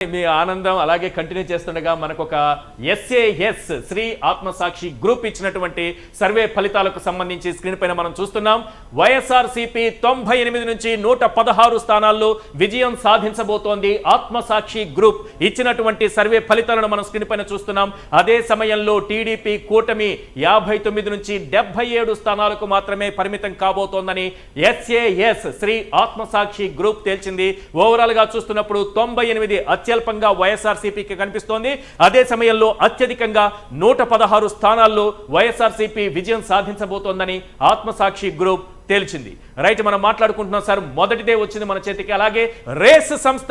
మీ ఆనందం అలాగే కంటిన్యూ చేస్తుండగా మనకు ఒక ఎస్ఏఎస్ శ్రీ ఆత్మసాక్షి గ్రూప్ ఇచ్చినటువంటి సర్వే ఫలితాలకు సంబంధించి స్క్రీన్ పైన మనం చూస్తున్నాం. వైఎస్ఆర్సీపీ 98 నుంచి 116 స్థానాల్లో విజయం సాధించబోతోంది. ఆత్మసాక్షి గ్రూప్ ఇచ్చినటువంటి సర్వే ఫలితాలను మనం స్క్రీన్ పైన చూస్తున్నాం. అదే సమయంలో టీడీపీ కూటమి 59 నుంచి 77 స్థానాలకు మాత్రమే పరిమితం కాబోతోందని ఎస్ఏఎస్ శ్రీ ఆత్మసాక్షి గ్రూప్ తేల్చింది. ఓవరాల్ గా చూస్తున్నప్పుడు 98 అత్యల్పంగా వైఎస్ఆర్సీపీకి కనిపిస్తోంది. అదే సమయంలో అత్యధికంగా 116 స్థానాల్లో వైఎస్ఆర్సీపీ విజయం సాధించబోతోందని ఆత్మసాక్షి గ్రూప్ తేల్చింది. రైట్, మనం మాట్లాడుకుంటున్నాం సార్. మొదటిదే వచ్చింది మన చేతికి. అలాగే రేస్ సంస్థ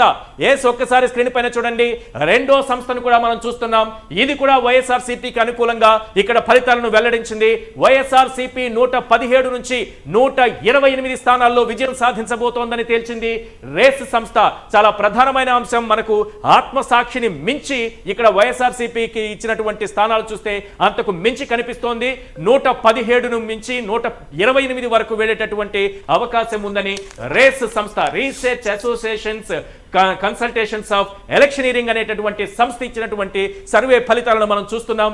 ఒక్కసారి స్క్రీన్ పైన చూడండి. రెండో సంస్థను కూడా మనం చూస్తున్నాం. ఇది కూడా వైఎస్ఆర్సీపీకి అనుకూలంగా ఇక్కడ ఫలితాలను వెల్లడించింది. వైఎస్ఆర్సీపీ 117 నుంచి 128 స్థానాల్లో విజయం సాధించబోతోందని తేల్చింది. రేస్ సంస్థ చాలా ప్రధానమైన అంశం. మనకు ఆత్మసాక్షిని మించి ఇక్కడ వైఎస్ఆర్సీపీకి ఇచ్చినటువంటి స్థానాలు చూస్తే అంతకు మించి కనిపిస్తోంది. 117ను మించి 128 వరకు వెళ్ళేటటువంటి అవకాశం ఉందని రేస్ సంస్థ, research associations consultations of electioneering అనేటటువంటి సంస్థ ఇచ్చినటువంటి సర్వే ఫలితాలను మనం చూస్తున్నాం.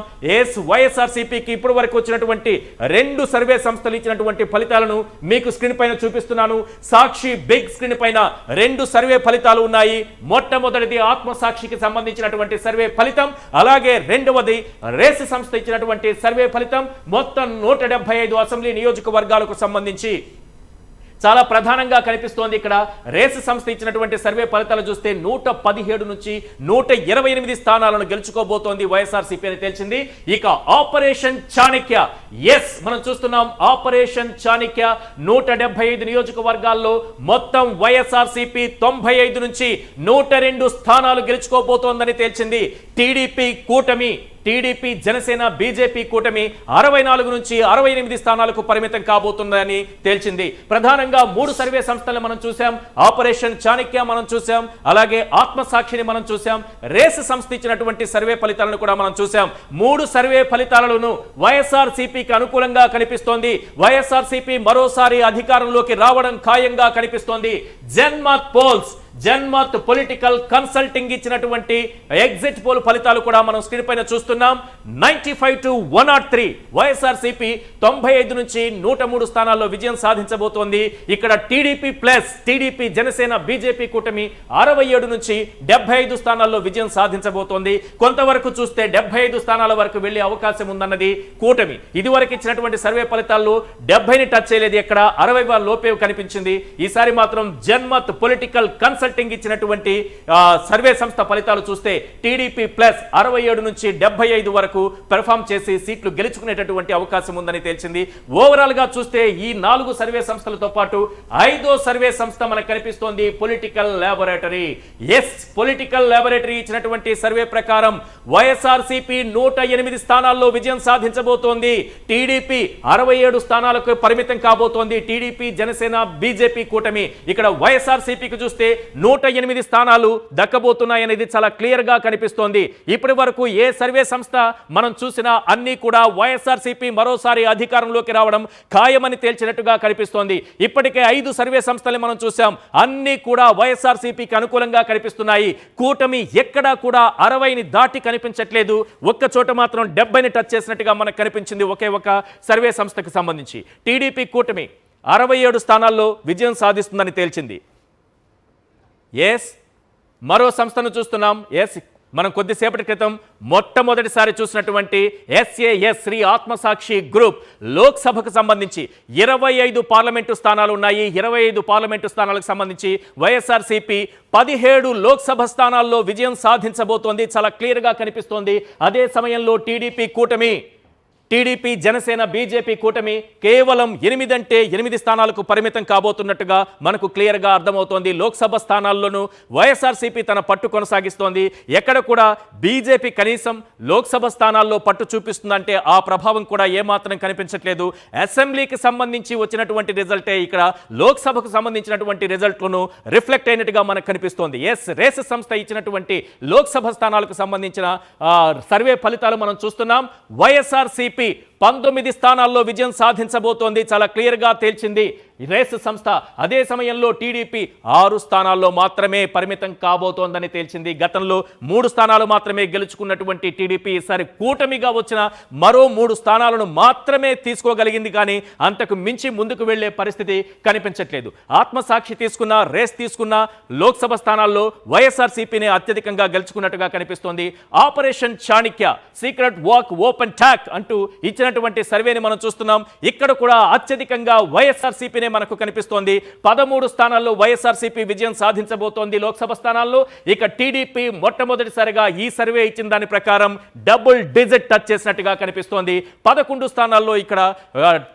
వైఎస్ఆర్సీపీకి ఇప్పటి వరకు వచ్చినటువంటి 2 సర్వే సంస్థలు ఇచ్చినటువంటి ఫలితాలను మీకు స్క్రీన్ పైన చూపిస్తున్నాను. సాక్షి బిగ్ స్క్రీన్ పైన 2 సర్వే ఫలితాలు ఉన్నాయి. మొట్టమొదటిది ఆత్మసాక్షికి సంబంధించినటువంటి సర్వే ఫలితం, అలాగే రెండవది రేస్ సంస్థ ఇచ్చినటువంటి సర్వే ఫలితం. మొత్తం 175 అసెంబ్లీ నియోజకవర్గాలకు సంబంధించి చాలా ప్రధానంగా కనిపిస్తోంది. ఇక్కడ రేస్ సంస్థ ఇచ్చినటువంటి సర్వే ఫలితాలు చూస్తే 117 నుంచి 128 స్థానాలను గెలుచుకోబోతోంది వైఎస్ఆర్సీపీ అని తేల్చింది. ఇక ఆపరేషన్ చాణక్య, మనం చూస్తున్నాం. ఆపరేషన్ చాణక్య 175 నియోజకవర్గాల్లో మొత్తం వైఎస్ఆర్సీపీ 95 నుంచి 102 స్థానాలు గెలుచుకోబోతోందని తేల్చింది. టీడీపీ జనసేన బీజేపీ కూటమి 64 నుంచి 68 స్థానాలకు పరిమితం కాబోతుందని తేల్చింది. ప్రధానంగా 3 సర్వే సంస్థలను మనం చూసాం. ఆపరేషన్ చాణక్య మనం చూసాం, అలాగే ఆత్మసాక్షిని మనం చూసాం, రేస్ సంస్థ ఇచ్చినటువంటి సర్వే ఫలితాలను కూడా మనం చూసాం. 3 సర్వే ఫలితాలను వైఎస్ఆర్సీపీకి అనుకూలంగా కనిపిస్తోంది. వైఎస్ఆర్సీపీ మరోసారి అధికారంలోకి రావడం ఖాయంగా కనిపిస్తోంది. జన్మత్ పొలిటికల్ కన్సల్టింగ్ ఇచ్చినటువంటి ఎగ్జిట్ పోల్ ఫలితాలు కూడా మనం స్క్రీన్ పైన చూస్తున్నాం. 95 to 103 వైఎస్ఆర్సీపీ 95 నుంచి 103 స్థానాల్లో విజయం సాధించబోతోంది. ఇక్కడ టీడీపీ జనసేన బీజేపీ కూటమి 67 నుంచి 75 స్థానాల్లో విజయం సాధించబోతోంది. కొంతవరకు చూస్తే 75 స్థానాల వరకు వెళ్లే అవకాశం ఉందన్నది కూటమి. ఇదివరకు ఇచ్చినటువంటి సర్వే ఫలితాల్లో 70ని టచ్ చేయలేదు, ఎక్కడ 60 లోపే కనిపించింది. ఈసారి మాత్రం జన్మత్ పొలిటికల్ కన్సల్టింగ్ ఇచ్చినటువంటి సర్వే సంస్థ ఫలితాలు చూస్తే టీడీపీ 67 నుంచి 75 వరకు పెర్ఫామ్ చేసి సీట్లు గెలుచుకునేటటువంటి అవకాశం ఉందని తేల్చింది. ఓవరాల్ గా చూస్తే ఈ 4 సర్వే సంస్థలతో పాటు 5వ సర్వే సంస్థ మనకు కనిపిస్తోంది, పొలిటికల్ ల్యాబొరేటరీ ఇచ్చినటువంటి సర్వే ప్రకారం వైఎస్ఆర్సీపీ 108 స్థానాల్లో విజయం సాధించబోతోంది. టీడీపీ 67 స్థానాలకు పరిమితం కాబోతోంది. టీడీపీ జనసేన బీజేపీ కూటమి. ఇక్కడ వైఎస్ఆర్సీపీకి చూస్తే 108 స్థానాలు దక్కబోతున్నాయనేది చాలా క్లియర్ గా కనిపిస్తోంది. ఇప్పటి వరకు ఏ సర్వే సంస్థ మనం చూసినా అన్ని కూడా వైఎస్ఆర్సీపీ మరోసారి అధికారంలోకి రావడం ఖాయమని తేల్చినట్టుగా కనిపిస్తోంది. ఇప్పటికే 5 సర్వే సంస్థలు మనం చూసాం, అన్ని కూడా వైఎస్ఆర్సీపీకి అనుకూలంగా కనిపిస్తున్నాయి. కూటమి ఎక్కడా కూడా 60ని దాటి కనిపించట్లేదు. ఒక్క చోట మాత్రం 70ని టచ్ చేసినట్టుగా మనకు కనిపించింది ఒకే ఒక సర్వే సంస్థకు సంబంధించి. టీడీపీ కూటమి 67 స్థానాల్లో విజయం సాధిస్తుందని తేల్చింది. మరో సంస్థను చూస్తున్నాం. మనం కొద్దిసేపటి క్రితం మొట్టమొదటిసారి చూసినటువంటి ఎస్ఏఎస్ శ్రీ ఆత్మసాక్షి గ్రూప్ లోక్సభకు సంబంధించి 25 పార్లమెంటు స్థానాలు ఉన్నాయి. 25 పార్లమెంటు స్థానాలకు సంబంధించి వైఎస్ఆర్సీపీ 17 లోక్సభ స్థానాల్లో విజయం సాధించబోతోంది. చాలా క్లియర్గా కనిపిస్తోంది. అదే సమయంలో టీడీపీ జనసేన బీజేపీ కూటమి కేవలం 8 స్థానాలకు పరిమితం కాబోతున్నట్టుగా మనకు క్లియర్గా అర్థమవుతోంది. లోక్సభ స్థానాల్లోనూ వైఎస్ఆర్సీపీ తన పట్టు కొనసాగిస్తోంది. ఎక్కడ కూడా బీజేపీ కనీసం లోక్సభ స్థానాల్లో పట్టు చూపిస్తుందంటే ఆ ప్రభావం కూడా ఏమాత్రం కనిపించట్లేదు. అసెంబ్లీకి సంబంధించి వచ్చినటువంటి రిజల్టే ఇక్కడ లోక్సభకు సంబంధించినటువంటి రిజల్ట్లను రిఫ్లెక్ట్ అయినట్టుగా మనకు కనిపిస్తోంది. రేస్ సంస్థ ఇచ్చినటువంటి లోక్సభ స్థానాలకు సంబంధించిన సర్వే ఫలితాలు మనం చూస్తున్నాం. వైఎస్ఆర్సీపీ 19 స్థానాల్లో విజయం సాధించబోతోంది. చాలా క్లియర్గా తేల్చింది రేస్ సంస్థ. అదే సమయంలో టీడీపీ 6 స్థానాల్లో మాత్రమే పరిమితం కాబోతోందని తేల్చింది. గతంలో 3 స్థానాలు మాత్రమే గెలుచుకున్నటువంటి టీడీపీ ఈసారి కూటమిగా వచ్చిన మరో 3 స్థానాలను మాత్రమే తీసుకోగలిగింది. కానీ అంతకు మించి ముందుకు వెళ్లే పరిస్థితి కనిపించట్లేదు. ఆత్మసాక్షి తీసుకున్న, రేస్ తీసుకున్న లోక్సభ స్థానాల్లో వైఎస్ఆర్సీపీనే అత్యధికంగా గెలుచుకున్నట్టుగా కనిపిస్తోంది. Operation Chanakya, secret walk, open talk అంటూ ఇచ్చినటువంటి సర్వేని మనం చూస్తున్నాం. ఇక్కడ కూడా అత్యధికంగా వైఎస్ఆర్సీపీనే మనకు కనిపిస్తోంది. 13 స్థానాల్లో వైఎస్ఆర్సీపీ విజయం సాధించబోతోంది లోక్సభ స్థానాల్లో. ఇక టీడీపీ మొట్టమొదటిసారిగా ఈ సర్వే ఇచ్చిన దాని ప్రకారం డబుల్ డిజిట్ టచ్ చేసినట్టుగా కనిపిస్తోంది. 11 స్థానాల్లో ఇక్కడ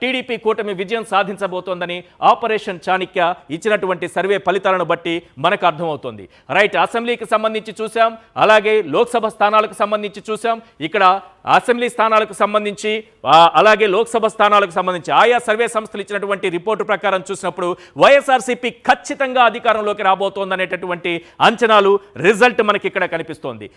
టీడీపీ కూటమి విజయం సాధించబోతోందని ఆపరేషన్ చాణక్య ఇచ్చినటువంటి సర్వే ఫలితాలను బట్టి మనకు అర్థమవుతోంది. రైట్, అసెంబ్లీకి సంబంధించి చూసాం, అలాగే లోక్సభ స్థానాలకు సంబంధించి చూసాం. ఇక్కడ అసెంబ్లీ స్థానాలకు సంబంధించి అలాగే లోక్సభ స్థానాలకు సంబంధించి ఆయా సర్వే సంస్థలు ఇచ్చినటువంటి రిపోర్టు ప్రకారం చూసినప్పుడు వైఎస్ఆర్సీపీ ఖచ్చితంగా అధికారంలోకి రాబోతోందనేటటువంటి అంచనాలు, రిజల్ట్ మనకి ఇక్కడ కనిపిస్తోంది.